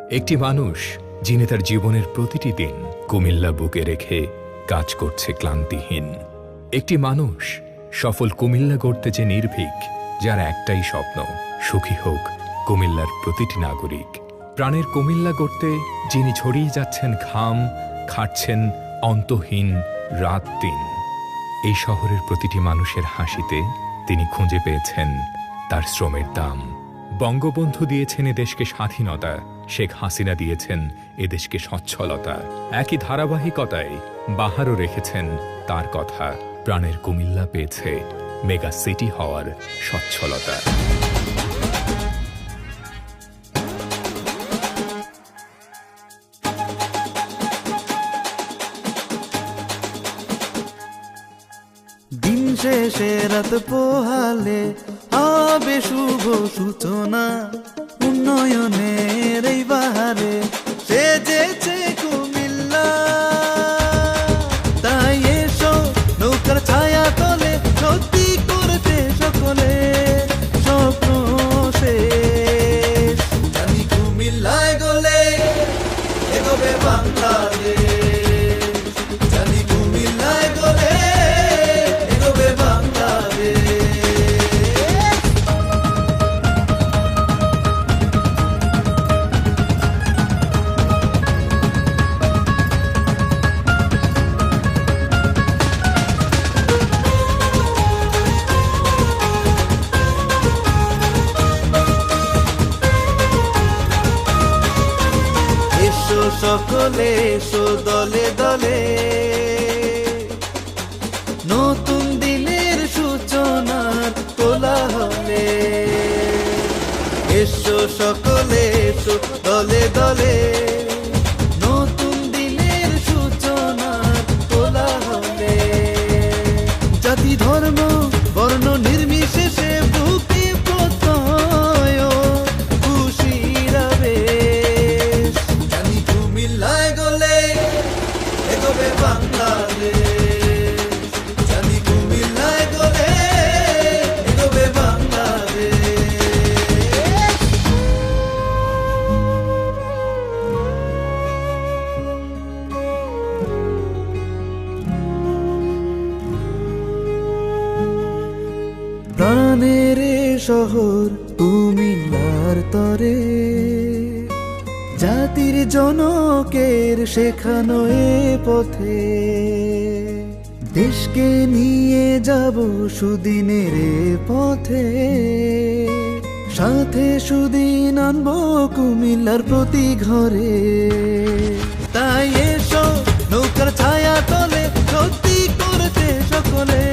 একটি মানুষ যিনি তার জীবনের প্রতিটি দিন কুমিল্লা বুকে রেখে কাজ করছে ক্লান্তিহীন। একটি মানুষ সফল কুমিল্লা গড়তে যে নির্ভীক, যার একটাই স্বপ্ন সুখী হোক কুমিল্লার প্রতিটি নাগরিক। প্রাণের কুমিল্লা গড়তে যিনি ছড়িয়ে যাচ্ছেন ঘাম, খাটছেন অন্তহীন রাত দিন। এই শহরের প্রতিটি মানুষের হাসিতে তিনি খুঁজে পেয়েছেন তার শ্রমের দাম। বঙ্গবন্ধু দিয়েছেন এদেশকে স্বাধীনতা, শেখ হাসিনা দিয়েছেন এদেশকে সচ্ছলতা। একই ধারাবাহিকতায় বাহারও রেখেছেন তার কথা। প্রাণের কুমিল্লা পেয়েছে মেগা সিটি হওয়ার সচ্ছলতা। দিন শেষে রাত পোহালে হবে শুভ সূচনা, উন্নয়নের এই বাহারে সেজেছে কুমিল্লা। তাই এসো নৌকার ছায়া তলে সত্যি করতে সকলে স্বপ্ন শেষ। জানি কুমিল্লায় গলে এগোবে বাংলাদেশ, জানি কুমিল্লায় গলে এগোবে বাংলাদেশ। এসো সকলে এসো দলে দলে, নতুন দিনের সূচনার কোলাহলে। এসো সকলে এসো দলে দলে, নতুন দিনের সূচনার কোলাহলে। জাতি ধর্ম বর্ণ নির্বিশেষে বুকে প্রত্যয় খুশির আবেশ। জানি কুমিল্লায় গলে এগোবে বাংলাদেশ, জানি কুমিল্লায় গলে এগোবে বাংলাদেশ। প্রাণের শহর কুমিল্লার তরে, জাতির জনকের শেখানো এ পথে। দেশকে নিয়ে যাব সুদিনের এ পথে, সাথে সুদিন আনবো কুমিল্লার প্রতি ঘরে। তাই এসো নৌকার ছায়া তলে সত্যি করতে সকলে